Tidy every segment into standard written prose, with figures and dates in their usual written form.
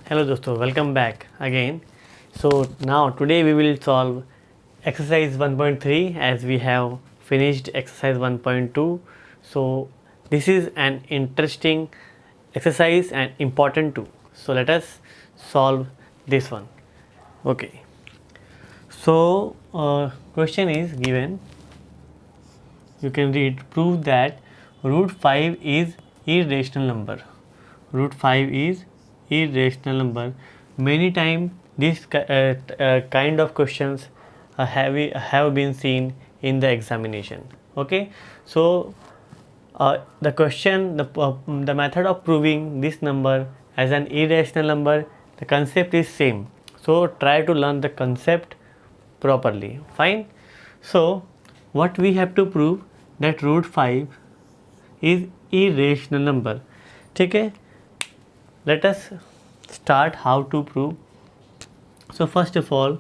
Hello दोस्तों, welcome back again. So now today we will solve exercise 1.3 as we have finished exercise 1.2. So this is an interesting exercise and important too. So let us solve this one. Okay. So question is given. You can read, prove that root 5 is irrational number. Root 5 is irrational number. Many times this kind of questions have been seen in the examination. Okay, so the question, the method of proving this number as an irrational number, the concept is same. So try to learn the concept properly. Fine. So what we have to prove, that root 5 is irrational number. ठीक है, let us start how to prove. So first of all,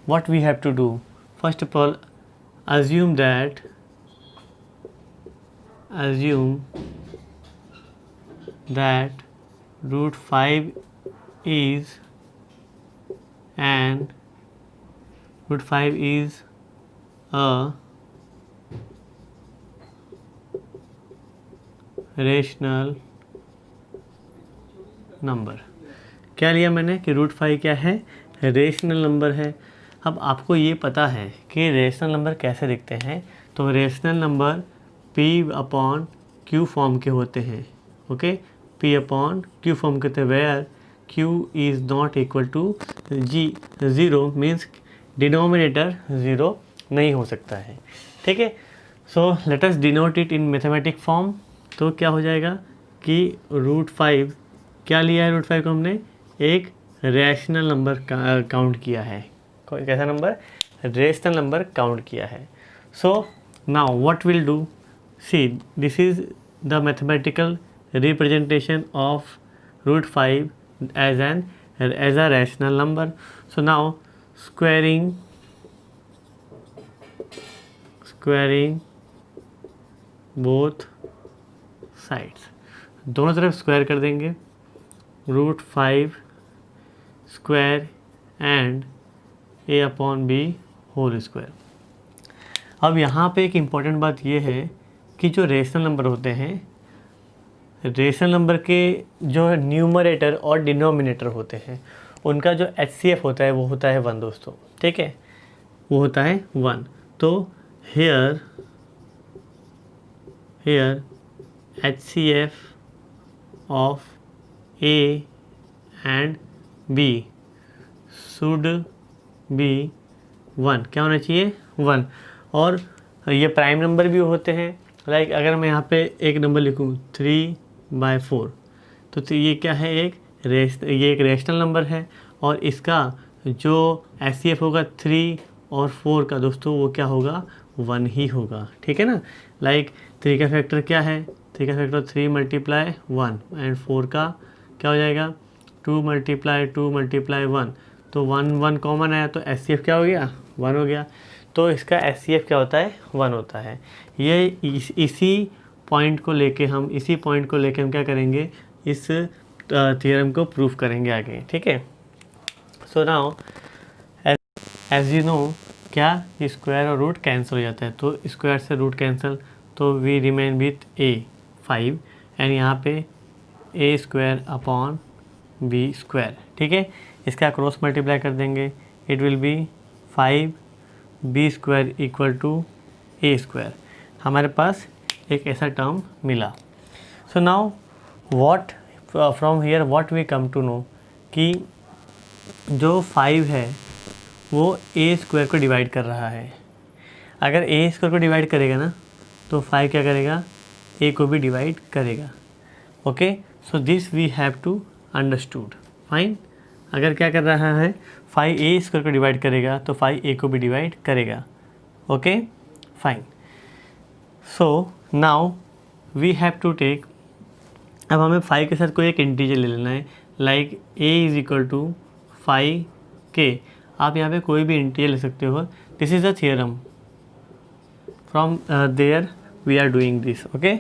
what we have to do, first of all, assume that root 5 is a rational number. क्या लिया मैंने कि root 5 क्या है, rational number है. अब आपको ये पता है कि रेशनल नंबर कैसे दिखते हैं. तो rational number P upon Q form के होते हैं. Okay, P upon Q form के होते हैं, where Q is not equal to G. Zero means denominator zero नहीं हो सकता है. ठीक है. So let us denote it in mathematic form. तो क्या हो जाएगा कि रूट 5 क्या लिया है, रूट 5 को हमने एक रैशनल नंबर काउंट किया है. कैसा नंबर, रेशनल नंबर काउंट किया है. So now what will do, see this is the mathematical representation of root 5 as a rational number. So now squaring both sides, दोनों तरफ स्क्वायर कर देंगे. Root 5 square and a upon B whole square. अब यहाँ पे एक important बात ये है कि जो रेशनल नंबर होते हैं, रेशनल नंबर के जो न्यूमरेटर और डिनोमिनेटर होते हैं, उनका जो HCF होता है वो होता है 1 दोस्तों. ठीक है, वो होता है 1. तो hair HCF of A and B should be 1. क्या होना चाहिए, 1. और ये प्राइम नंबर भी होते हैं. लाइक अगर मैं यहाँ पे एक नंबर लिखूँ 3/4, तो ये क्या है, ये एक रेशनल नंबर है. और इसका जो HCF होगा 3 और 4 का दोस्तों, वो क्या होगा, 1 ही होगा. ठीक है ना. लाइक 3 का फैक्टर क्या है, 3 का फैक्टर 3 × 1 एंड 4 का क्या हो जाएगा, 2 × 2 × 1. तो 1 कॉमन आया तो HCF क्या हो गया, 1 हो गया. तो इसका HCF क्या होता है, 1 होता है. ये इसी पॉइंट को लेके हम क्या करेंगे, इस थ्योरम को प्रूफ करेंगे आगे. ठीक है. So now as you know, क्या स्क्वायर और रूट कैंसिल हो जाता है. तो स्क्वायर से रूट कैंसिल, तो we remain with A5 and यहाँ पे A square upon B square. ठीक है, इसका क्रॉस मल्टीप्लाई कर देंगे, it will be 5B square equal to A square. हमारे पास एक ऐसा टर्म मिला. So now what from here what we come to know, कि जो 5 है वो A स्क्वायर को डिवाइड कर रहा है. अगर A स्क्वायर को डिवाइड करेगा ना, तो 5 क्या करेगा, A को भी डिवाइड करेगा. Okay, so this we have to understood. Fine. अगर क्या कर रहा है, 5 A स्क्वायर को डिवाइड करेगा तो 5 A को भी डिवाइड करेगा. Okay, fine. So now we have to take, अब हमें 5 के साथ कोई एक इंटीजर ले लेना है. Like A is equal to 5K. आप यहाँ पे कोई भी इंटीजर ले सकते हो. This is a theorem. From there we are doing this. Okay,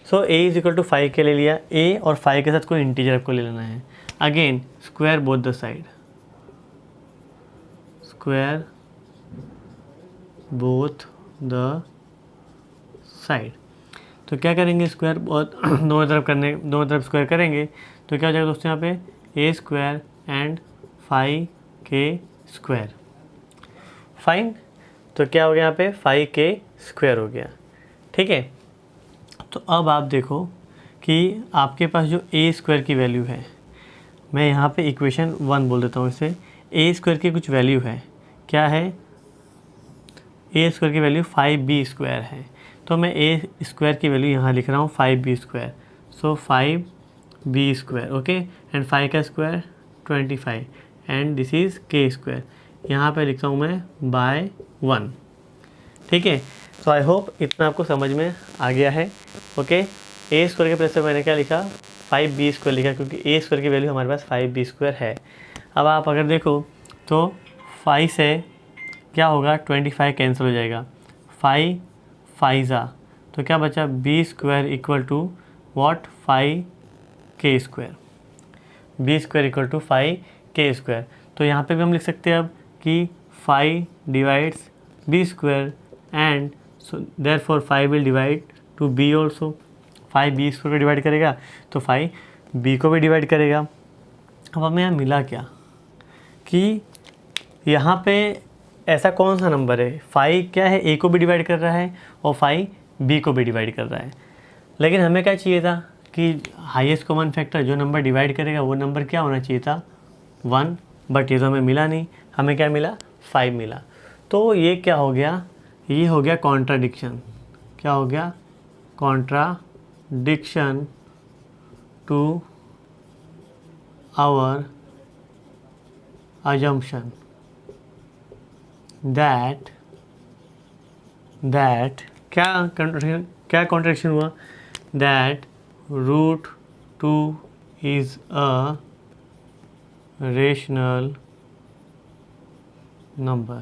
so A is equal to 5K ले लिया. A और 5 के साथ कोई इंटीजर आपको ले लेना है. Again square both the side, square both the side. तो क्या करेंगे, स्क्वायर दोनों तरफ स्क्वायर करेंगे तो क्या हो जाएगा दोस्तों, यहाँ पे A square and 5k square. Fine, तो क्या हो गया यहाँ पे 5k स्क्वायर हो गया। ठीक है, तो अब आप देखो कि आपके पास जो ए स्क्वायर की वैल्यू है, मैं यहाँ पे इक्वेशन 1 बोल देता हूँ इसे। ए स्क्वायर की कुछ वैल्यू है, क्या है, ए स्क्वायर की वैल्यू 5b स्क्वायर है। तो मैं ए स्क्वायर की वैल्यू यहाँ लिख रहा हूँ 5b square. So 5b square, okay, and 5 का square 25 and this is k square. यहाँ पे लिखता हूँ मैं बाय 1। ठीक है, सो आई होप इतना आपको समझ में आ गया है। ओके, ए स्क्वायर के प्लेस पे मैंने क्या लिखा, 5b स्क्वायर लिखा, क्योंकि ए स्क्वायर की वैल्यू हमारे पास 5b स्क्वायर है। अब आप अगर देखो तो 5 से क्या होगा, 25 कैंसिल हो जाएगा, 5 5 तो क्या बचा, b square equal to what, 5k square, b square equal to 5k square. तो यहाँ पे भी हम लिख सकते हैं अब कि 5 divides b square and so therefore 5 will divide two b also. 5 b square को डिवाइड करेगा तो 5 b को भी डिवाइड करेगा। अब हमें यहाँ मिला क्या कि यहाँ पे ऐसा कौन सा नंबर है, 5 क्या है, a को भी डिवाइड कर रहा है और 5 b को भी डिवाइड कर रहा है। लेकिन हमें क्या चाहिए था कि हाईएस्ट कॉमन फैक्टर जो नंबर डिवाइड करेगा वो नंबर क्या होना चाहिए था, 1, बट ये तो हमें मिला नहीं। हमें क्या मिला, 5 मिला। तो ये क्या हो गया, ये हो गया कॉन्ट्राडिक्शन। क्या हो गया, contradiction to our assumption that क्या कॉन्ट्रैक्शन हुआ, that √2 is a rational number।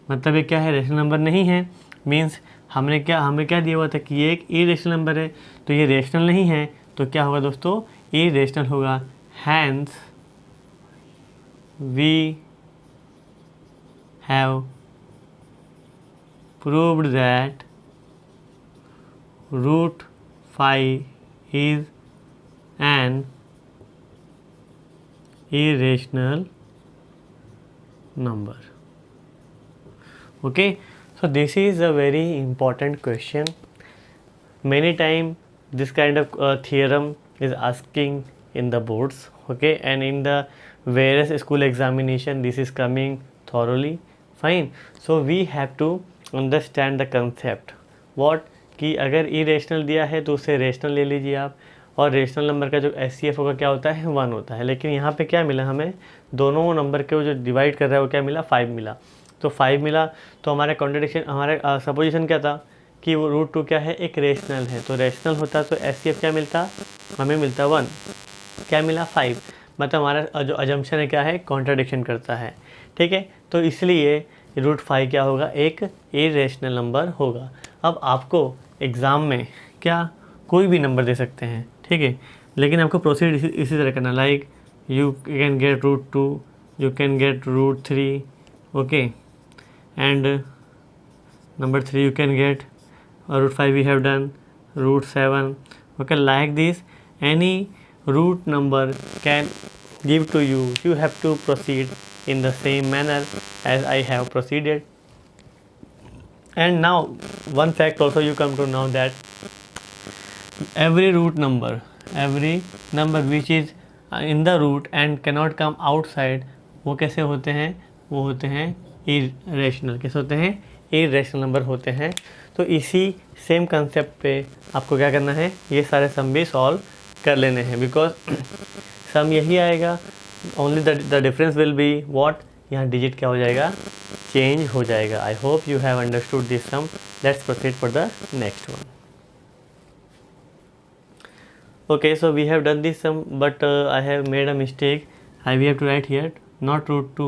मतलब ये क्या है, रेशनल नंबर नहीं है। मीन्स हमें क्या दिया हुआ था कि ये एक इरेशनल नंबर है, तो ये रेशनल नहीं है, तो क्या होगा दोस्तों, इरेशनल होगा। Hence we have proved that √5 is an irrational number। Okay, so this is a very important question. Many time this kind of theorem is asking in the boards, okay, and in the various school examination this is coming thoroughly, fine। So we have to understand the concept what कि अगर irrational दिया है तो उसे rational ले लीजिए आप, और रेशनल नंबर का जो एचसीएफ होगा क्या होता है, 1 होता है। लेकिन यहाँ पे क्या मिला हमें, दोनों नंबर के जो डिवाइड कर रहा है वो क्या मिला, 5 मिला। तो 5 मिला तो हमारा कॉन्ट्रडिक्शन, हमारा सपोजिशन क्या था कि वो √2 क्या है, एक रेशनल है। तो रेशनल होता तो एचसीएफ क्या मिलता, हमें मिलता 1, क्या मिला 5। मतलब हमारा जो अजम्पशन है क्या है, कॉन्ट्राडिक्शन करता है। ठीक है, तो इसलिए √5 क्या होगा, एक इरेशनल नंबर होगा। अब आपको एग्ज़ाम में क्या कोई भी नंबर दे सकते हैं, ठीक है, लेकिन आपको प्रोसीड इसी तरह करना, like you can get √2, you can get √3, okay, and number 3 you can get √5 we have done, √7, okay, like this any root number can give to you, you have to proceed in the same manner as I have proceeded. And now one fact also you come to know that every number which is in the root and cannot come outside, वो कैसे होते हैं, वो होते हैं irrational. कैसे होते हैं, इरेशनल नंबर होते हैं। तो इसी सेम कंसेप्ट पे आपको क्या करना है, ये सारे सम भी सॉल्व कर लेने हैं, बिकॉज सम यही आएगा, only the difference will be what, यहाँ डिजिट क्या हो जाएगा, चेंज हो जाएगा। I hope you have understood this sum. Let's proceed for the next one. Okay, so we have done this sum, but I have made a mistake. We have to write here not √2,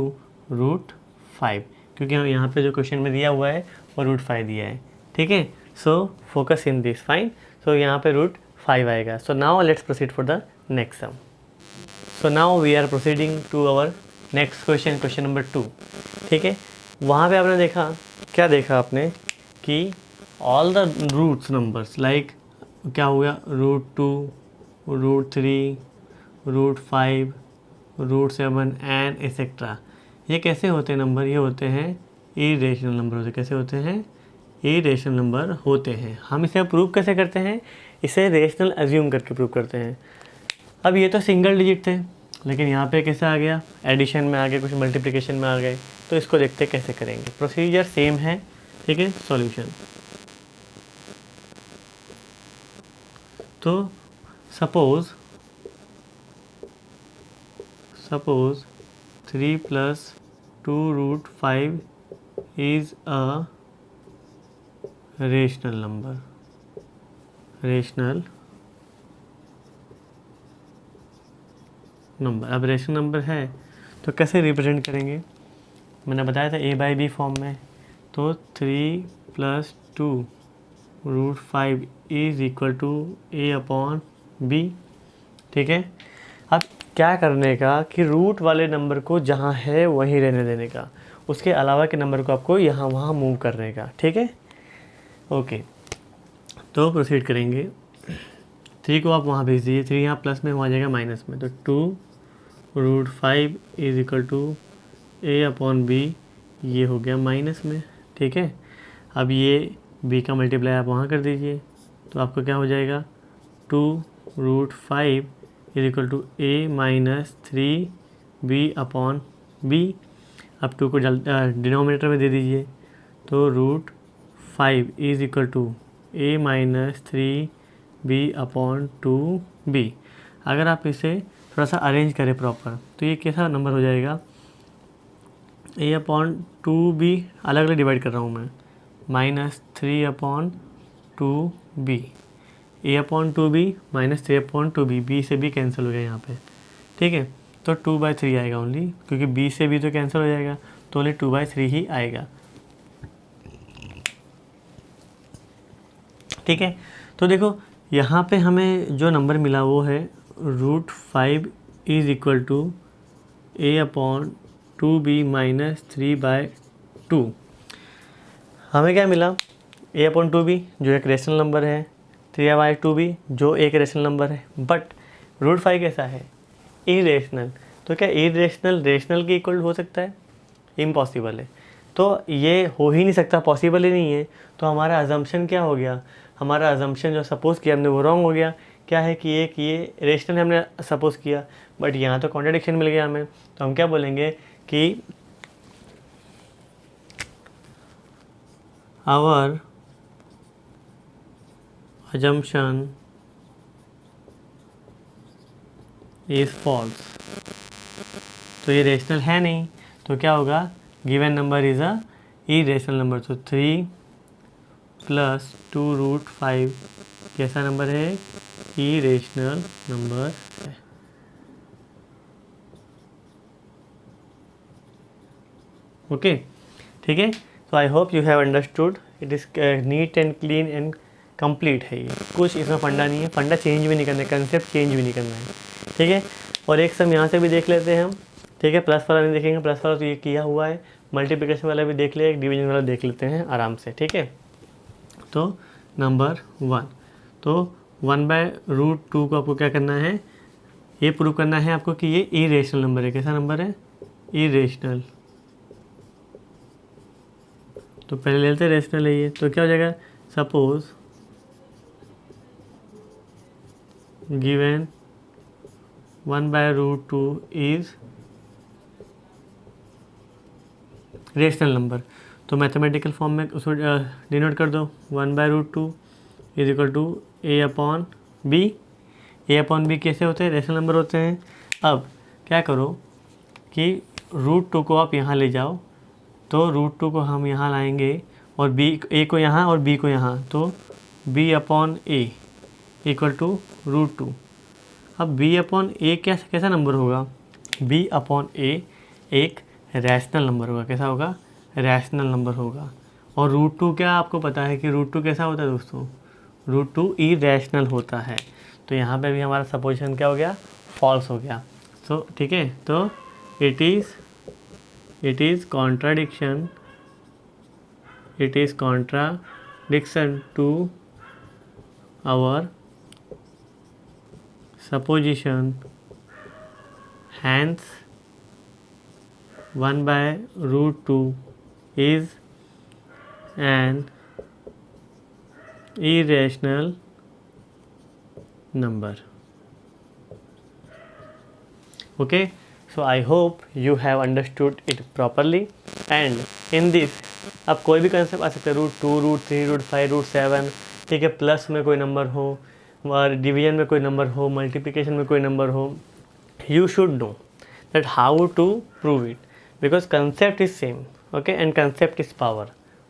√5, क्योंकि यहाँ पे जो question में दिया हुआ है वो √5 दिया है। ठीक है, so focus in this, fine. So यहाँ पे √5 आएगा। So now let's proceed for the next sum. So now we are proceeding to our next question, question number 2। ठीक है, वहाँ पे आपने देखा, क्या देखा आपने कि all the roots numbers like क्या हो गया, √2, √3, √5, √7 एंड एक्सेट्रा। ये कैसे होते हैं नंबर? ये होते हैं इरेशनल नंबर होते हैं। कैसे होते हैं? इरेशनल नंबर होते हैं। हम इसे प्रूव कैसे करते हैं? इसे रेशनल एज्यूम करके प्रूव करते हैं। अब ये तो सिंगल डिजिट थे, लेकिन यहाँ पे कैसे आ गया? एडिशन में आ गए, कुछ मल्टीप्लिकेशन में आ गए। तो इसको देखते कैसे करेंगे। प्रोसीजर सेम है, ठीक है। सॉल्यूशन, तो suppose 3 + 2√5 is a rational number. अब रेशनल नंबर है तो कैसे रिप्रेजेंट करेंगे? मैंने बताया था a/b फॉर्म में। तो 3 + 2√5 इज इक्वल टू a/b। ठीक है, अब क्या करने का कि रूट वाले नंबर को जहाँ है वहीं रहने देने का, उसके अलावा के नंबर को आपको यहाँ वहाँ मूव करने का। ठीक है, ओके। तो प्रोसीड करेंगे। 3 को आप वहाँ भेज दीजिए, 3 यहाँ प्लस में, वहाँ जाएगा माइनस में। तो 2√5 इज इक्वल टू a/b, ये हो गया माइनस में। ठीक है, अब ये b का मल्टीप्लाई आप वहाँ कर दीजिए, तो आपको क्या हो जाएगा? 2√5 is equal to a - 3b/b। अब 2 को डिनोमिनेटर में दे दीजिए, तो √5 is equal to a - 3b/2b। अगर आप इसे थोड़ा सा अरेंज करें प्रॉपर, तो ये कैसा नंबर हो जाएगा? a/2b अलग अलग डिवाइड कर रहा हूँ मैं, -3/2b। a/2b - 3/2b, b से b कैंसिल हो गया यहाँ पे। ठीक है, तो 2/3 आएगा ओनली, क्योंकि b से b तो कैंसिल हो जाएगा, तो ओनली 2/3 ही आएगा। ठीक है, तो देखो यहाँ पे हमें जो नंबर मिला वो है √5 इज इक्वल टू a/2b - 3/2। हमें क्या मिला? a/2b जो एक रेशनल नंबर है, 3/2b जो एक रेशनल नंबर है, बट √5 कैसा है? इरेशनल। तो क्या इरेशनल रेशनल के इक्वल हो सकता है? इम्पॉसिबल है। तो ये हो ही नहीं सकता, पॉसिबल ही नहीं है। तो हमारा अजम्पशन क्या हो गया? हमारा अजम्पशन जो सपोज़ किया हमने वो रॉन्ग हो गया। क्या है कि एक ये रेशनल हमने सपोज़ किया, बट यहाँ तो कॉन्ट्रडिक्शन मिल गया हमें। तो हम क्या बोलेंगे कि आवर assumption is false। तो ये रेशनल है नहीं, तो क्या होगा? Given number is a irrational number. तो 3 + 2√5 कैसा नंबर है? इरेशनल नंबर है। ओके, ठीक है। तो आई hope you have understood. It is neat and clean and complete है। ये कुछ इसमें फंडा नहीं है, फंडा चेंज भी नहीं करना है, कंसेप्ट चेंज भी नहीं करना है। ठीक है, और एक सम यहाँ से भी देख लेते हैं हम। ठीक है, प्लस वाला नहीं देखेंगे, प्लस वाला तो ये किया हुआ है। मल्टीप्लिकेशन वाला भी देख ले, एक डिवीजन वाला देख लेते हैं आराम से। ठीक है, तो नंबर 1, तो 1/√2 को आपको क्या करना है? ये प्रूव करना है आपको कि ये इरेशनल नंबर है। कैसा नंबर है? इरेशनल। तो पहले ले लेते हैं रेशनल है ये, तो क्या हो जाएगा? Suppose given 1/√2 is rational number. तो मैथमेटिकल फॉर्म में उसको डिनोट कर दो। 1/√2 is equal to a/b। a/b कैसे होते हैं? रेशनल नंबर होते हैं। अब क्या करो कि √2 को आप यहाँ ले जाओ, तो √2 को हम यहाँ लाएंगे और a को यहाँ और b को यहाँ, तो b/a इक्वल टू √2। अब b/a कैसा नंबर होगा? b/a एक रैशनल नंबर होगा। कैसा होगा? रैशनल नंबर होगा। और √2 क्या आपको पता है कि √2 कैसा होता है दोस्तों? √2 इरेशनल होता है। तो यहाँ पे भी हमारा सपोजिशन क्या हो गया? फॉल्स हो गया। तो ठीक है, तो it is contradiction to our supposition, hence 1 by root 2 is an irrational number. Okay, so I hope you have understood it properly. And in this अब कोई भी कंसेप्ट आ सकता है, रूट 2, रूट 3, रूट 5, रूट 7, ठीक है, प्लस में कोई number हो और डिवीजन में कोई नंबर हो, मल्टीप्लिकेशन में कोई नंबर हो, you should know that how to prove it, because concept is same, okay, and concept is power.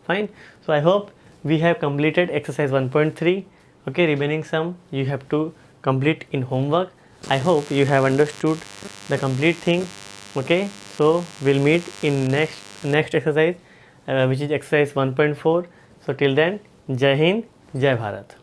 Fine. So I hope we have completed exercise 1.3. okay, remaining sum you have to complete in homework. I hope you have understood the complete thing. Okay, so we'll meet in next exercise, which is exercise 1.4. so till then, Jai Hind, Jai Bharat.